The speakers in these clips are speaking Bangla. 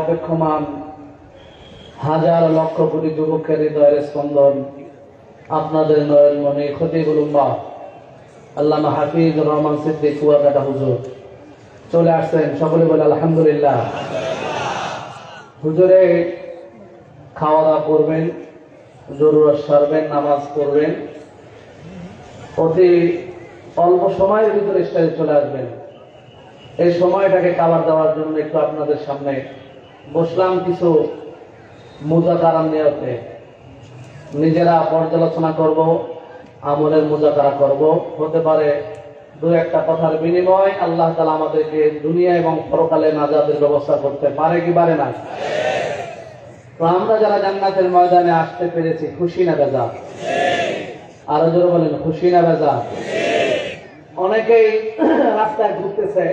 অপেক্ষমান হাজার লক্ষ কোটি যুবকের হৃদয়ের স্পন্দন, আপনাদের নয়ন মনে খতিবুল উম্মাহ আল্লামা হাফিজুর রহমান সিদ্দিক কুয়াকাটা হুজুর চলে আসছেন। সকলে বলে আলহামদুলিল্লাহ। হুজুরে খাওয়া দাওয়া করবেন, জরুরত সারবেন, নামাজ পড়বেন, অতি অল্প সময়ের ভিতরে স্টেজে চলে আসবেন। এই সময়টাকে কাভার দেওয়ার জন্য একটু আপনাদের সামনে বসলাম কিছু মুজাকারা নিয়তে। নিজেরা পর্যালোচনা করব, আমলের মুজাকারা করব। হতে পারে দু একটা কথার বিনিময় আল্লাহ তাআলা আমাদেরকে দুনিয়া এবং পরকালে নাজাতের ব্যবস্থা করতে পারে কি পারে না? তো আমরা যারা জান্নাতের ময়দানে আসতে পেরেছি, খুশি না বেজার? আরো জোরে বলেন, খুশি না বেজার? অনেকেই রাস্তায় ঘুরতেছে,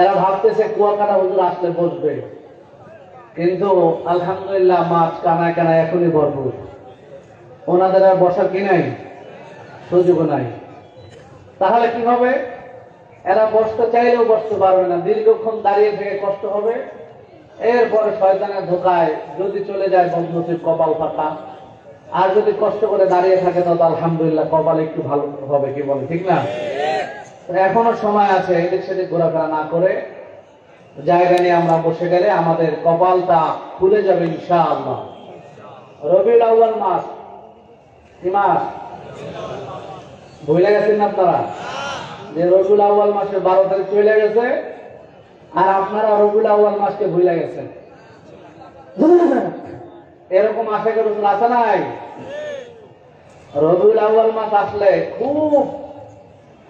এরা ভাবতেছে কুয়াকাটা হুজুর আসলে বসবে, কিন্তু আলহামদুলিল্লাহ মাছ কানায় কানায় এখনই ভরপুর। ওনাদের আর বসার কি নাই, সুযোগ নাই। তাহলে কি হবে? এরা বসতে চাইলেও বসতে পারবে না, দীর্ঘক্ষণ দাঁড়িয়ে থেকে কষ্ট হবে। এরপরে শয়তানের ধোকায় যদি চলে যায় বন্ধুটির কপাল ফাটা, আর যদি কষ্ট করে দাঁড়িয়ে থাকে তো আলহামদুলিল্লাহ কপাল একটু ভালো হবে, কি বলে ঠিক না? এখনো সময় আছে, এদিক সেদিক ঘোরাফেরা না করে জায়গা নিয়ে আমরা বসে গেলে আমাদের কপালটা খুলে যাবে ইনশাআল্লাহ। রবিউল আউয়াল মাস কি মাস ভুলে গেছেন আপনারা? যে রবিউল আউয়াল মাসের 12 তারিখ চলে গেছে, আর আপনারা রবিউল আউয়াল মাসকে ভুলে গেছেন। এরকম আশাকে রসুল আসে নাই? রবিউল আউয়াল মাস আসলে খুব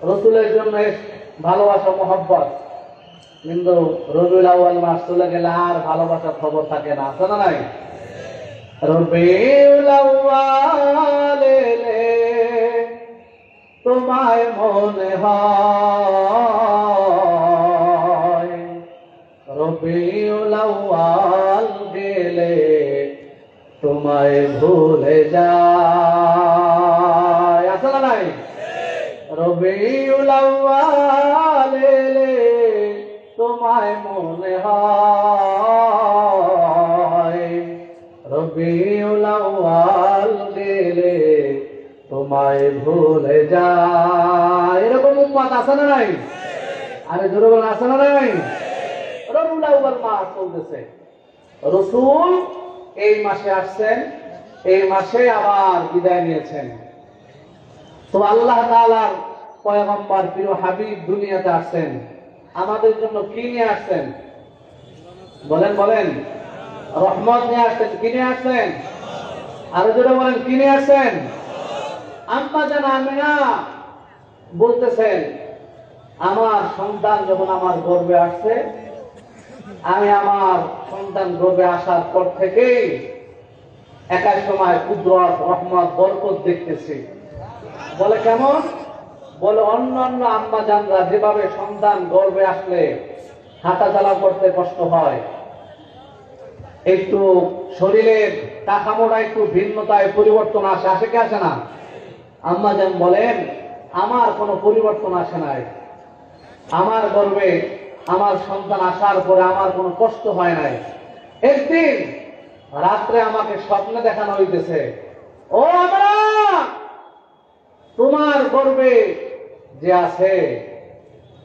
রসুলের জন্য ভালোবাসা মহব্বত, কিন্তু রবিউল আউয়াল মাস চলে গেলে আর ভালোবাসার খবর থাকে না, আছে না নাই? রবিউল আউয়াল এলে তোমায় মনে হয়, রবিউল আউয়াল গেলে তোমায় ভুলে যায়, আছে না নাই? রবিউল আউয়াল এলে তোমায় মনে হয়, রবিউল আউয়াল গেলে তোমায় ভুলে যায়। এরকম উম্মত আছে না নাই? আরে জোরে বলেন, আছে না নাই? রবিউল আউয়াল মাস চলতেছে, রাসূল এই মাসে আসছেন, এই মাসে আবার বিদায় নিয়েছেন। তো আল্লাহ তাআলার পয়গম্বর প্রিয় হাবিব দুনিয়াতে আসছেন, আমাদের জন্য কি নিয়ে আসছেন? বলেন বলেন, রহমত নিয়ে আসছেন। কি নিয়ে আসছেন? আরো জোরে বলেন, কি নিয়ে আসছেন? আম্মা জান আমিনা বলতেছেন, আমার সন্তান যখন আমার গর্ভে আসছে, আমি আমার সন্তান গর্ভে আসার পর থেকেই একাই সময় কুদরত, রহমত, বরকত দেখতেছি। বলে কেমন? বলে অন্যান্য আম্মা জানরা যেভাবে সন্তান গর্ভে আসলে হাঁটা চলা করতে কষ্ট হয়, একটু শরীরের কাঠামোটা একটু ভিন্নতায় পরিবর্তন আসে, আসে কি আসে না? আম্মা জান বলেন, আমার কোনো পরিবর্তন আসে নাই। আমার গর্ভে আমার সন্তান আসার পরে আমার কোনো কষ্ট হয় নাই। একদিন রাত্রে আমাকে স্বপ্নে দেখানো হইতেছে, ও আমরা তোমার গর্ভে যে আছে,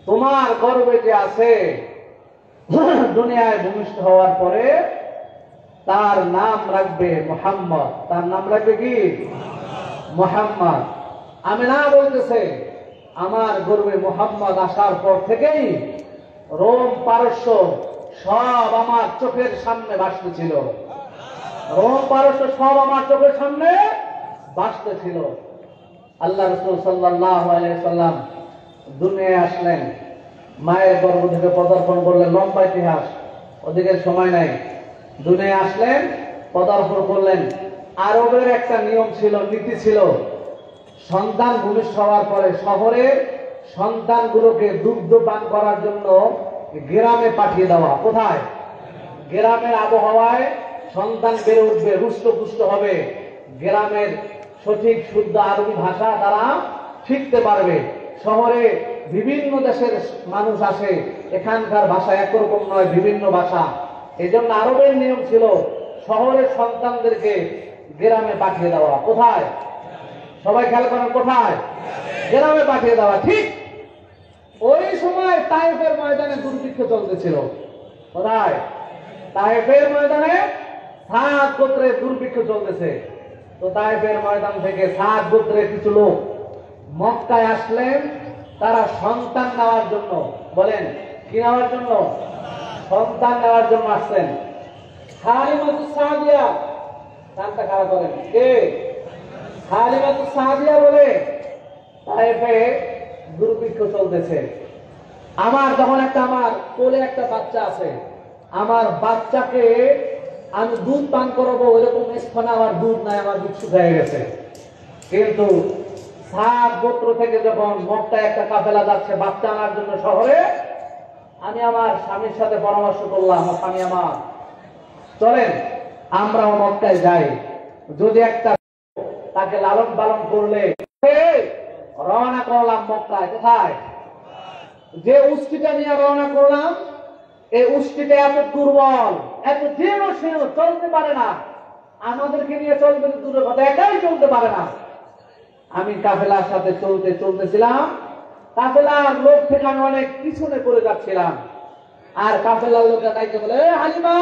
তোমার গর্ভে যে আছে, দুনিয়ায় ভূমিষ্ঠ হওয়ার পরে তার নাম রাখবে মুহাম্মদ। তার নাম রাখবে কি? মুহাম্মদ। আমিনা বলতেছে, আমার গর্ভে মুহাম্মদ আসার পর থেকেই রোম পারস্য সব আমার চোখের সামনে ভাসতেছিল। রোম পারস্য সব আমার চোখের সামনে ভাসতেছিল। আল্লাহ রাসূল সাল্লাল্লাহু আলাইহি সাল্লাম দুনিয়ায় আসলেন, মায়ের গর্ভ থেকে পদার্পণ করলেন। লম্বা ইতিহাস, ওদিকে সময় নাই। দুনিয়ায় আসলেন, পদার্পণ করলেন। আরবের একটা নিয়ম ছিল, নীতি ছিল, সন্তান ভূমিষ্ঠ হওয়ার পরে শহরের সন্তানগুলোকে দুগ্ধ পান করার জন্য গ্রামে পাঠিয়ে দেওয়া। কোথায়? গ্রামের আবহাওয়ায় সন্তান বেড়ে উঠবে, হৃষ্টপুষ্ট হবে, গ্রামের সঠিক শুদ্ধ আরবি ভাষা তারা শিখতে পারবে। শহরে বিভিন্ন দেশের মানুষ আসে, এখানকার ভাষা একরকম নয়, বিভিন্ন ভাষা। এই জন্য আরবের নিয়ম ছিল শহরের সন্তানদেরকে গ্রামে পাঠিয়ে দেওয়া। কোথায়? সবাই খেয়াল করেন, কোথায়? গ্রামে পাঠিয়ে দেওয়া। ঠিক ওই সময় তায়েফের ময়দানে দুর্ভিক্ষ চলতেছিল। কোথায়? তায়েফের ময়দানে সাদ গোত্রের দুর্ভিক্ষ চলতেছে। তো তায়েফের ময়দান থেকে সাদ গোত্রের কিছু লোক মক্কায় আসলেন, তারা সন্তান নেওয়ার জন্য। বলেন, কি নেওয়ার জন্য? সন্তান নেওয়ার জন্য আসছেন। হালিমাতুস সাদিয়া, নামটা খারাপ করেন, কে? হালিমাতুস সাদিয়া বলে তায়েফে দুর্ভিক্ষ চলতেছে। আমার কোলে একটা বাচ্চা আছে, আমার বাচ্চাকে আমি দুধ পান করাবো, ওইরকম স্থানে আমার দুধ নাই, আমার দুধ শুকিয়ে গেছে। কিন্তু সাত গোত্র থেকে যখন মক্কায় একটা কাফেলা যাচ্ছে বাচ্চা আনার জন্য শহরে, আমি আমার স্বামীর সাথে পরামর্শ করলাম, স্বামী আমার চলেন আমরাও মক্কায় যাই, যদি একটা তাকে লালন পালন করলে। রওনা করলাম মক্কায়। কোথায়? যে উষ্টিটা নিয়ে রওনা করলাম, এই উষ্টিটা এত দুর্বল, এত জীর্ণশীর্ণ, চলতে পারে না। আমাদেরকে নিয়ে চলবে দূরের কথা, একাই চলতে পারে না। আমি কাফেলার সাথে চলতেছিলাম, কাফেলার লোক থেকে আমি অনেক পিছনে পড়ে যাচ্ছিলাম। আর কাফেলার লোকরা তাইকে বলে, হালিমা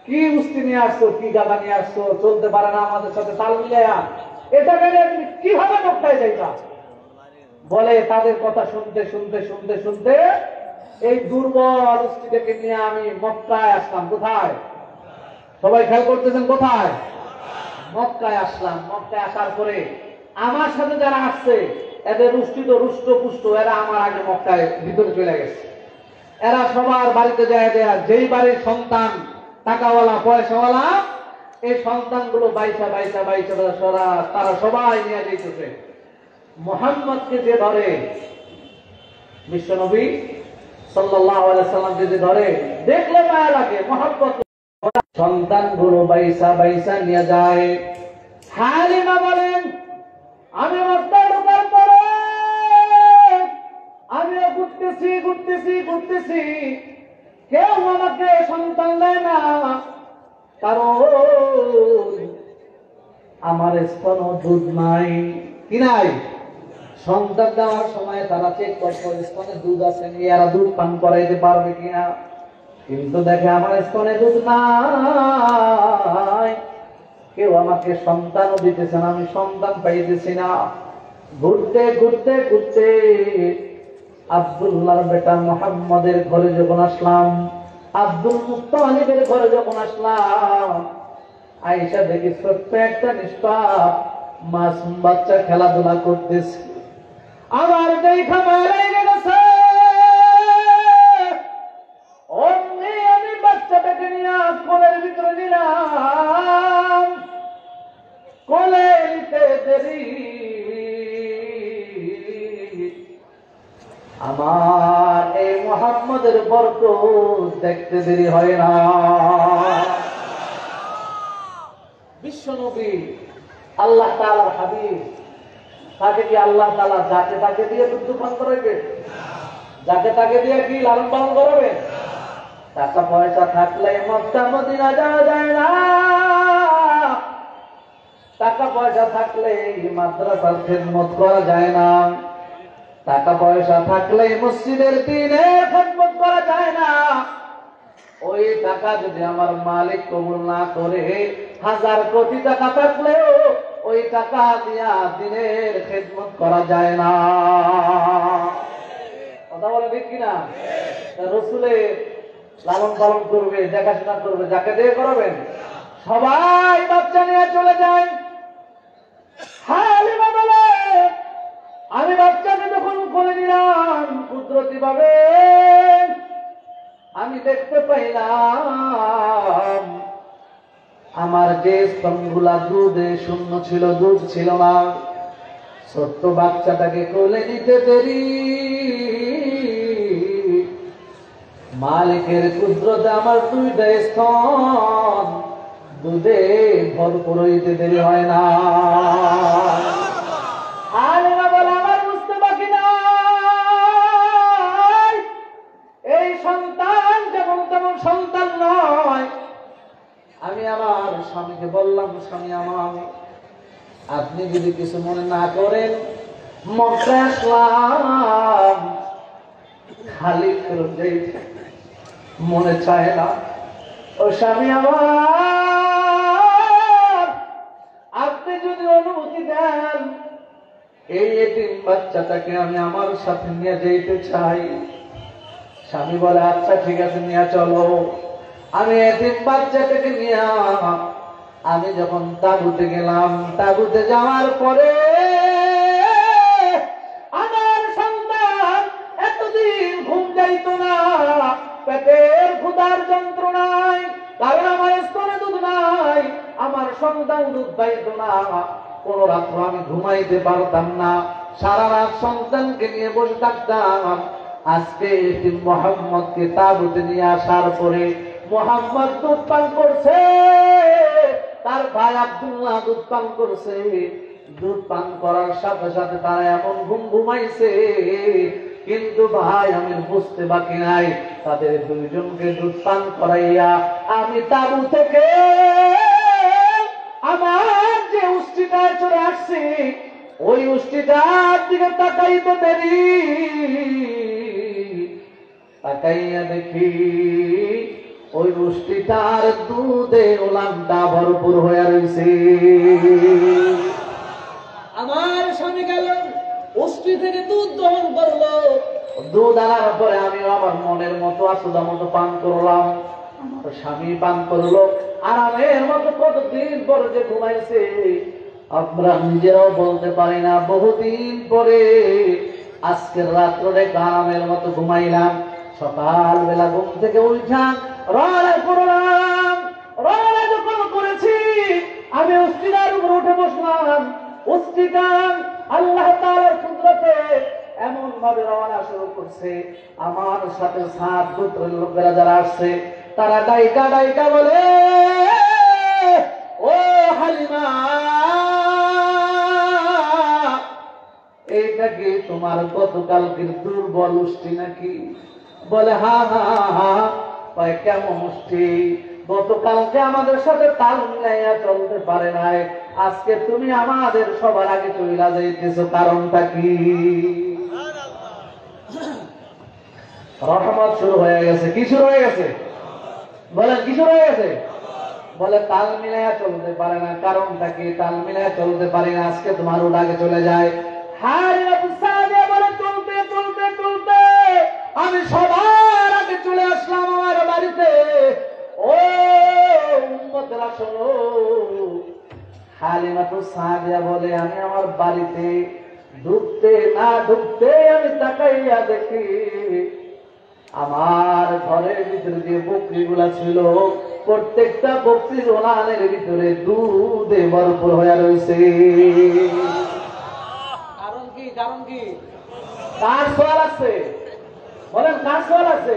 কি উষ্টি নিয়ে আসছো, কি গাদা নিয়ে আসছো, চলতে পারে না আমাদের সাথে তাল মিলাইয়া, এটা গেলে তুমি কিভাবে মক্কায় যাইবা? বলে তাদের কথা শুনতে শুনতে শুনতে শুনতে এই দুর্বল উষ্টিটাকে নিয়ে আমি মক্কায় আসলাম। কোথায়? সবাই খেয়াল করতেছেন, কোথায়? মক্কায় আসলাম। মক্কায় আসার পরে আমার সাথে যারা আসছে, এদের রুষ্টি তো রুষ্ট পুষ্ট, এরা আমার আগে মক্কায় ভিতরে চলে গেছে। এরা সবার বাড়িতে যায়, যেই বাড়ির সন্তান টাকাওয়ালা পয়সাওয়ালা, এই সন্তানগুলো বাইসা বাইসা বাইসা তারা সবাই নিয়ে যেতেছে। মুহাম্মদকে যে ধরে, বিশ্বনবী সাল্লাল্লাহু আলাইহি সাল্লামকে যে ধরে, দেখলে মায়া লাগে, মহব্বত। সন্তানগুলো বাইসা বাইসা নিয়ে যায়। হালিমা বলেন, আমি মক্কায় ঢোকার পরে আমিও ঘুরতেছি, কেউ আমাকে সন্তান দেয় না, কারণ আমার স্তন দুধ নাই। কি নাই? সন্তান দেওয়ার সময় তারা চেক করে স্তনে দুধ আছে নি, এরা দুধ পান করাইতে পারবে কিনা। কিন্তু দেখে আমার স্তনে দুধ নাই, কেউ আমাকে সন্তানও দিতেছে না, আমি সন্তান পাইতেছি না। ঘুরতে ঘুরতে ঘুরতে আব্দুল্লাহর বেটা মুহাম্মদের ঘরে যখন আসলাম, আব্দুল মুত্তালিবের ঘরে যখন আসলাম, আয়েশা দেখি ছোট্ট একটা নিষ্পাপ মাসুম বাচ্চা খেলাধুলা করতেছে। আমার দেখা মায়া লেগে গেছে। অমনি আমি বাচ্চাটাকে নিয়ে কোলের ভিতরে নিলাম। কোলে নিতে দেরি, আমার এই মুহাম্মদের বরকত দেখতে দেরি হয় না। বিশ্বনবী আল্লাহ তাআলার হাবিব, তাকে কি আল্লাহ তাআলা যাকে তাকে দিয়ে দুধ পান করাইবে? যাকে তাকে দিয়ে কি লালন পালন করাবে? টাকা পয়সা থাকলে মক্কা মদিনা যাওয়া যায় না, টাকা পয়সা থাকলে মাদ্রাসার খিদমত করা যায় না, টাকা পয়সা থাকলে মসজিদের দ্বীনের খিদমত করা যায় না। ওই টাকা যদি আমার মালিক কবুল না করে, 1000 কোটি টাকা থাকলেও ওই টাকা দিয়া দ্বীনের খিদমত করা যায় না। কথা বলে ঠিক কিনা? রাসূলের লালন পালন করবে, দেখাশোনা করবে, যাকে দিয়ে করাবেন। সবাই বাচ্চা নিয়ে চলে যায়। হালিমা বলে, আমি বাচ্চাকে যখন কোলে নিলাম, কুদরতি ভাবে আমি দেখতে পাইলাম আমার যে স্তনগুলা দুধে শূন্য ছিল, দুধ ছিল না। ছোট্ট বাচ্চাটাকে কোলে নিতে দেরি, মালিকের কুদরতে আমার 2টা স্তন দুধে ভরপুর হইতে দেরি হয় না। হালিমা বলে, আমার বুঝতে বাকি নাই, এই সন্তান যেমন তেমন সন্তান আমি আমার স্বামীকে বললাম, স্বামী আমার, আপনি যদি কিছু মনে না করেন, মক্কা আসলাম খালি ফেরত যাইতে মনে চায় না। ও স্বামী আমার, আপনি যদি অনুমতি দেন, এই এতিম বাচ্চাটাকে আমি আমার সাথে নিয়ে যেতে চাই। স্বামী বলে, আচ্ছা ঠিক আছে, নিয়ে চলো। আমি এতিম বাচ্চাটাকে নিয়ে আমি যখন তাঁবুতে গেলাম, তাঁবুতে যাওয়ার পরে আমার সন্তান এতদিন ঘুম যাইত না, পেটের ক্ষুধার যন্ত্রণায়, কারণ আমার স্তনে দুধ নাই, আমার সন্তান দুধ পাইত না। কোন রাত্র আমি ঘুমাইতে পারতাম না, সারা রাত সন্তানকে নিয়ে বসে থাকতাম। আজকে এতিম মোহাম্মদকে তাঁবুতে নিয়ে আসার পরে মোহাম্মদ দুধ পান করছে, তার ভাই আব্দুল্লাহ দুধ পান করছে। দুধ পান করার সাথে সাথে তারা এমন ঘুম ঘুমাইছে, কিন্তু ভাই আমি বুঝতে বাকি নাই, তাদের দুইজনকে দুধ পান করাইয়া আমি তাঁবু থেকে আমার যে উষ্টিটায় চলে আসছি, ওই উষ্টিটার দিকে তাকাইতে দেরি, তাকাইয়া দেখি ওই উষ্টিটার দুধে ওলানটা ভরপুর হয়ে রয়েছে। আমার স্বামী গেল, উষ্টি থেকে দুধ দহন করলো, দুধ আনার পরে আমি আমার মনের মতো আসুদা মতো পান করলাম, আমার স্বামী পান করলো আরামের মতো। কতদিন পরে যে ঘুমাইছে আমরা নিজেরাও বলতে পারি না। বহুদিন পরে আজকের রাত্রে আরামের মতো ঘুমাইলাম। সকালবেলা ঘুম থেকে উঠা রওনা করলাম। রওনা যখন করেছি আমি উস্তিদার উপর উঠে বসলাম। উস্তিদা আল্লাহ তাআলার কুদরতে এমন ভাবে রওনা শুরু করছে, আমার সাথে 7 গোত্রের লোকেরা যারা আসছে তারা ডাইকা ডাইকা বলে, ও হালিমা, এইটা কি তোমার গতকালকের দুর্বল উষ্টি নাকি? বলে, হা হা হা। কেমন উষ্টি? গতকালকে আমাদের সাথে তাল মিলাইয়া চলতে পারে নাই, আজকে তুমি আমাদের সবার আগে চইলা যাইতেছো, কারণটা কি? রহমত শুরু হয়ে গেছে। কি শুরু হয়ে গেছে? বলেন, কি শুরু হয়ে গেছে? বলে, তাল মিলাইয়া চলতে পারে না, কারণটা কি? তাল মিলাইয়া চলতে পারি না, আজকে তোমার ওর আগে চলে যায়। চলতে চলতে চলতে আমি সবার আগে চলে আসলাম আমার বাড়িতে। ও উম্মতেরা শোনো, হালিমাতু সাদিয়া বলে, আমি আমার বাড়িতে ঢুকতে না ঢুকতে আমি তাকাইয়া দেখি আমার ঘরের ভিতরে যে বকরিগুলা ছিল, প্রত্যেকটা বকরির ওলানের ভিতরে দুধে ভরপুর হয়ে রয়েছে। কারণ কি? কারণ কি? কার সোয়াল আছে? বলেন, কার সোয়াল আছে?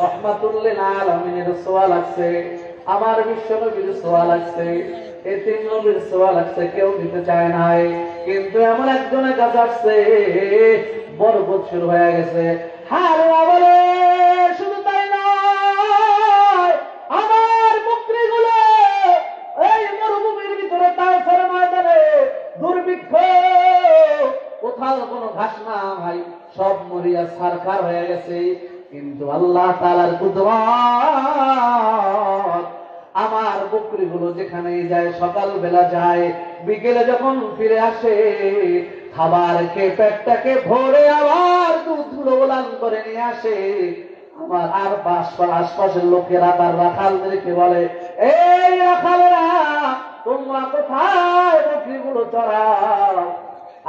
রহমাতুল্লিল আলামিনের সোয়াল আছে, আমার বিশ্ব নবীর সোয়াল আছে, এতিম নবীর সোয়াল আছে। কেউ দিতে চায় নাই, কিন্তু এমন একজনের কাছে আসছে, বরকত শুরু হয়ে গেছে। হালিমা বলে, শুধু তাই নয়, আমার বকরিগুলো এই মরুভূমির ভিতরে কাউসার ময়দানে দুর্ভিক্ষ, কোথাও কোনো ঘাস নাই, সব মরিয়া ছারখার হয়ে গেছে। কিন্তু আল্লাহ তাআলার কুদরত, আমার বকরিগুলো যেখানে যায়, সকালবেলা যায়, বিকেলে যখন ফিরে আসে, খাবার খেয়ে পেটটাকে ভরে আবার দুধগুলো ওলান করে নিয়ে আসে। আমার আর আশপাশের লোকেরা তার রাখালদেরকে বলে, এই রাখালেরা, তোমরা কোথায় বকরিগুলো চড়াও?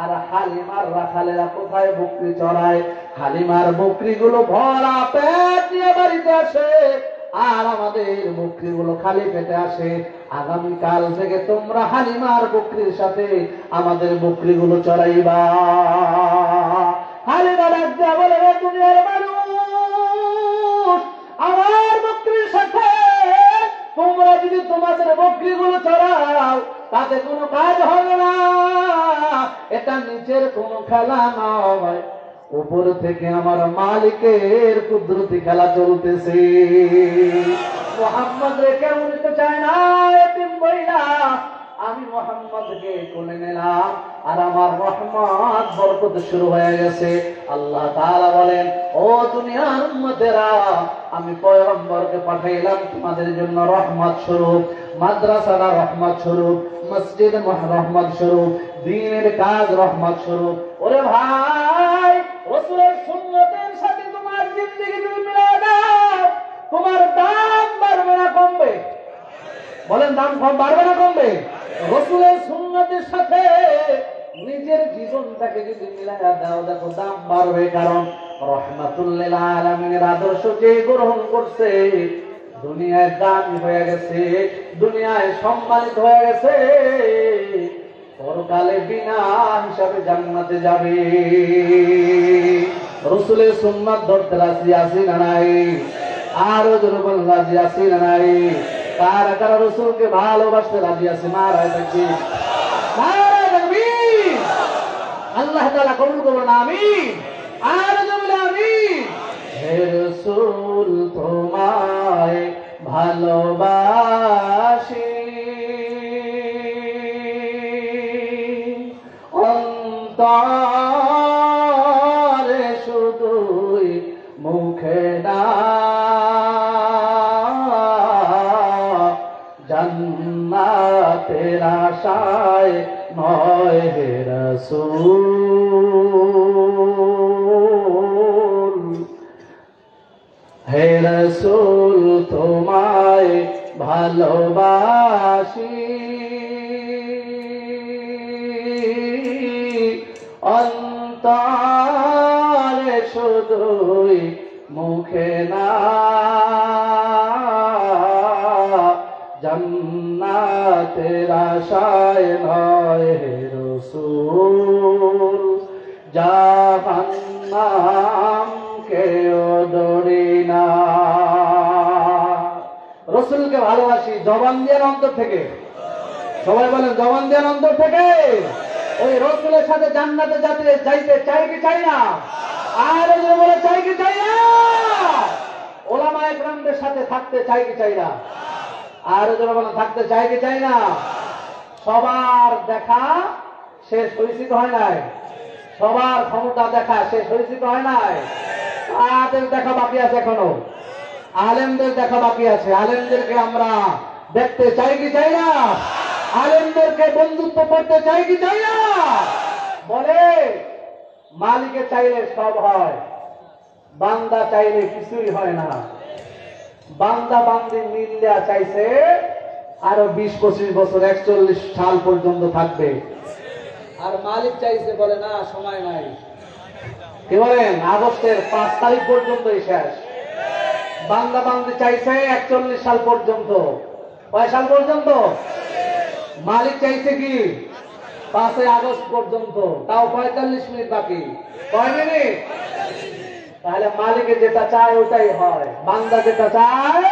আর হালিমার রাখালেরা কোথায় বকরি চড়ায়? হালিমার বকরিগুলো ভরা পেট নিয়ে বাড়িতে আসে, আর আমাদের বকরিগুলো খালি পেটে আসে। আগামীকাল থেকে তোমরা হালিমার বকরির সাথে আমাদের বকরিগুলো চড়াইবা। হালিমা ডাক দিয়া বলে, দুনিয়ার মানুষ, আমার বকরির সাথে তোমরা যদি তোমাদের বকরিগুলো চড়াও, তাতে কোনো কাজ হবে না, এটা নিচের কোনো খেলা নয়, উপর থেকে আমার মালিকের কুদরতি খেলা চলতেছে। মোহাম্মদ রে কেউ নিতে চায় না, এতিম বইলা আমি মোহাম্মদকে কোলে নিলাম, আর আমার রহমত বরকত শুরু হয়ে গেছে। আল্লাহ তাআলা বলেন, ও দুনিয়ার উম্মতেরা, আমি পয়গম্বরকে পাঠাইলাম তোমাদের জন্য রহমত স্বরূপ, মাদ্রাসাটা রহমত স্বরূপ, মসজিদ রহমত স্বরূপ, দ্বীনের কাজ রহমত স্বরূপ। ওরে ভাই, রাসূলের সুন্নতের সাথে তোমার জিন্দেগি তুমি মিলায় দাও, তোমার দাম বাড়বে না কমবে? বলেন, দাম কম বাড়বে না কমবে? রাসূলের সুন্নতের সাথে নিজের জীবনটাকে যদি মিলায়া দাও, দেখো দাম বাড়বে। কারণ রাহমাতুল লিল আলামিনের আদর্শ যে গ্রহণ করছে, দুনিয়ায় দামি হয়ে গেছে, দুনিয়ায় সম্মানিত হয়ে গেছে, পরকালে বিনা হিসাবে জান্নাতে যাবে। রাসূলের সুন্নাত ধরতে রাজি আছি না নাই? আরো জোরে বল, রাজি আছি না নাই? কারা কারা রাসূলকে ভালোবাসতে রাজি আছে? নারায়ে তাকবীর, নারায়ে তাকবীর। আল্লাহ তাআলা কবুল করুন, আমিন। আর জমিলে আমিন। হে রাসূল তোমায় ভালোবাসি, অন্তরে শুধুই, মুখে না, জান্নাতের আশায় নয় হে রাসূল, হে রাসূল তোমায় ভালোবাসি, অন্তরে শুধুই, মুখে না, জান্নাতের আশায় নয় হে রাসূল, জাহান্নাম কেউ ডরি না। রাসূলকে ভালোবাসি জবান দিয়ে, অন্তর থেকে। সবাই বলেন, জবান দিয়ে, অন্তর থেকে। ওই রাসূলের সাথে জান্নাতে যাইতে চাই কি চাই না? আর বলে, চাই কি চাই না? ওলামায়ে কেরামদের সাথে থাকতে চাই কি চাই না? আর যারা বলেন, থাকতে চাই কি চাই না? সবার দেখা শেষ পরিচিত হয় নাই, সবার ক্ষমতা দেখা শেষ পরিচিত হয় নাই। তাদের দেখা বাকি আছে এখনো, আলেমদের দেখা বাকি আছে। আলেমদেরকে আমরা দেখতে চাই কি চাই না? আলেমদেরকে বন্ধুত্ব করতে চাই কি চাই না? বলে, মালিকে চাইলে সব হয়, বান্দা চাইলে কিছুই হয় না। বান্দা বান্দি মিল্লা চাইছে আরো 20-25 বছর, 41 সাল পর্যন্ত থাকবে, আর মালিক চাইছে, বলে না সময় নাই। কি বলেন? আগস্টের 5 তারিখ পর্যন্ত শেষ। বান্দা বান্দি চাইছে 41 সাল পর্যন্ত। কয় সাল পর্যন্ত? মালিক চাইছে কি 5 আগস্ট পর্যন্ত, তাও 45 মিনিট বাকি। কয় মিনিট? তাহলে মালিকে যেটা চায় ওটাই হয়, বান্দা যেটা চায়,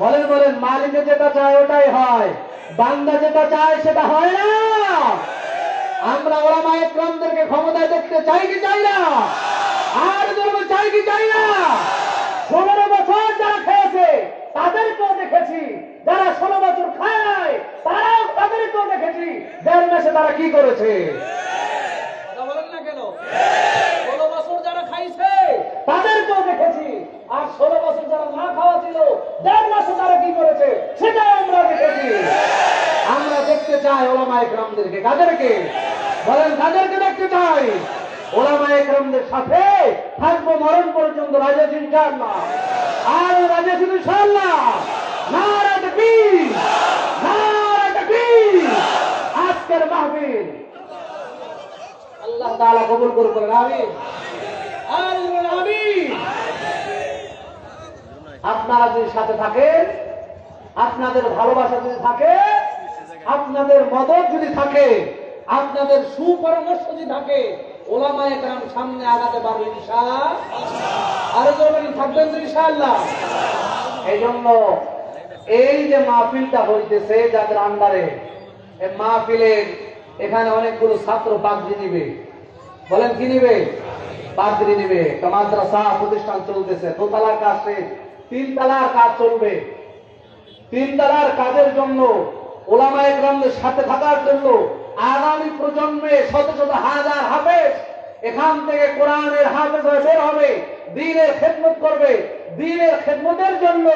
বলেন বলেন, মালিকে যেটা চায় ওটাই হয়, বান্দা যেটা চায় সেটা হয় না। আমরা ওলামায়ে কেরামদেরকে ক্ষমতায় দেখতে চাই কি চাই না? আর চাই কি চাই না? 16 বছর যারা খেয়েছে তাদেরকেও দেখেছি, যারা 16 বছর খায় নাই তাদেরকেও দেখেছি 1.5 মাসে তারা কি করেছে। কথা বলেন না কেন? 16 বছর যারা খাইছে তাদেরকেও দেখেছি, আর 16 বছর যারা না খাওয়া ছিল 1.5 মাসে তারা কি করেছে সেটাও আমরা দেখেছি। আমরা দেখতে চাই ওলামায়ে কেরামদেরকে। কাদেরকে? বলেন, কাদেরকে দেখতে চাই? ওলামায়ে কেরামদের সাথে থাকবো মরণ পর্যন্ত, রাজি আছি ইনশাআল্লাহ? আর রাজি আছি ইনশাআল্লাহ? নারে তাকবীর, নারে তাকবীর। আজকের মাহফিল আল্লাহ তাআলা কবুল করুন, আমিন। আর আমিন। আপনারা যদি সাথে থাকেন, আপনাদের ভালোবাসা যদি থাকে, আপনাদের মদত যদি থাকে, আপনাদের সুপরামর্শ যদি থাকে, ওলামায়ে কেরাম সামনে আগাতে পারবে ইনশাআল্লাহ। আর যখন থাকবেন ইনশাআল্লাহ। এই জন্য এই যে মাহফিলটা হইতেছে যাদের আন্ডারে, এই মাহফিলের এখানে অনেকগুলো ছাত্র পাগড়ি নিবে। বলেন, কি নিবে? পাগড়ি নিবে। মাদ্রাসা প্রতিষ্ঠান চলতেছে, 2 তলার কাজ শেষ, 3 তলার কাজ চলবে। তিনতলার কাজের জন্য, ওলামায়ে কেরামদের সাথে থাকার জন্য আগামী প্রজন্মে শত শত হাজার হাফেজ এখান থেকে কোরআনের হাফেজ হয়ে বের হবে, দ্বীনের খেদমত করবে। দ্বীনের খেদমতের জন্য,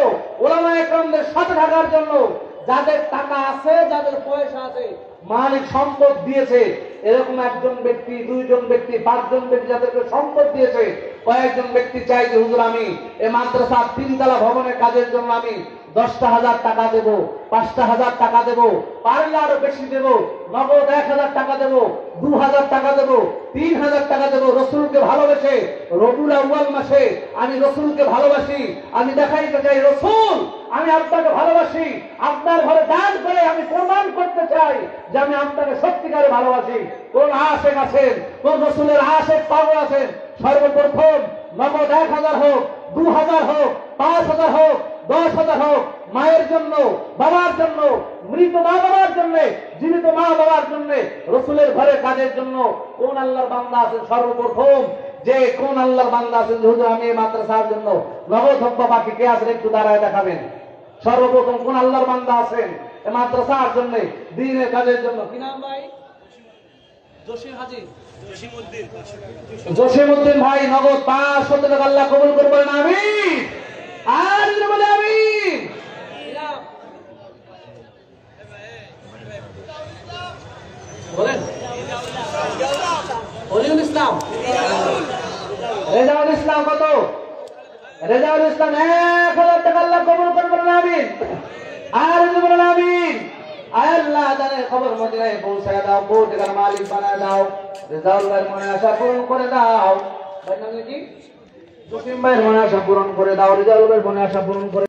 ওলামায়ে কেরামদের সাথে থাকার জন্য যাদের টাকা আছে, যাদের পয়সা আছে, মালিক সম্পদ দিয়েছে, এরকম একজন ব্যক্তি, দুইজন ব্যক্তি, পাঁচজন ব্যক্তি যাদেরকে সম্পদ দিয়েছে, কয়েকজন ব্যক্তি চাই যে হুজুর আমি এই মাদ্রাসার তিনতলা ভবনের কাজের জন্য আমি 10,000 টাকা দেব, 5,000 টাকা দেব, পারলে আরো বেশি দেব, নগদ 1,000 টাকা দেব, 2,000 টাকা দেব, 3,000 টাকা দেব। রসুলকে ভালোবেসে রবিউল আউয়াল মাসে আমি রসুলকে ভালোবাসি, আমি দেখাইতে চাই রসুল আমি আপনাকে ভালোবাসি। আপনার ঘরে দান করে আমি প্রমাণ করতে চাই যে আমি আপনাকে সত্যিকারে ভালোবাসি। কোন আশেক আছেন, কোন রসুলের আশেক পাগল আছেন, সর্বপ্রথম নগদ 1,000 হোক, 2,000 হোক, 5,000 হোক, 10,000 হোক, মায়ের জন্য, বাবার জন্য, মৃত মা বাবার জন্য, জীবিত মা বাবার জন্য, রসুলের ঘরে কাজের জন্য কোন আল্লাহর বান্দা আছেন সর্বপ্রথম, যে কোন আল্লাহর বান্দা আছেন যে হুজুর আমি এই মাদ্রাসার জন্য নগদ হোক বা বাকি কে আছেন একটু দাঁড়ায় দেখাবেন। সর্বপ্রথম কোন আল্লাহর বান্দা আছেন এই মাদ্রাসার জন্য, দ্বীনের কাজের জন্য? কি নাম ভাই? জসিমউদ্দিন ভাই নগদ 500 টাকা আল্লাহ কবুল করবেন, আমিন। আর বলে আমিন। বলেন ওলিউল ইসলাম, রেজাউল ইসলাম কত? রেজাউল ইসলাম 1,000 টাকা আল্লাহ কবুল করবেন, আমিন। আর বলেন আমিন। আল্লাহ জানে খবর মদিনায় পৌঁছায় দাও, কোটি টাকার মালিক বানায় দাও, রেজাউল ভাইয়ের মনে আশা পূরণ করে দাও। ভাই নাম কি? জসিম ভাইয়ের মনে আশা পূরণ করে দাও, রেজাউল ভাইয়ের মনে আশা পূরণ করে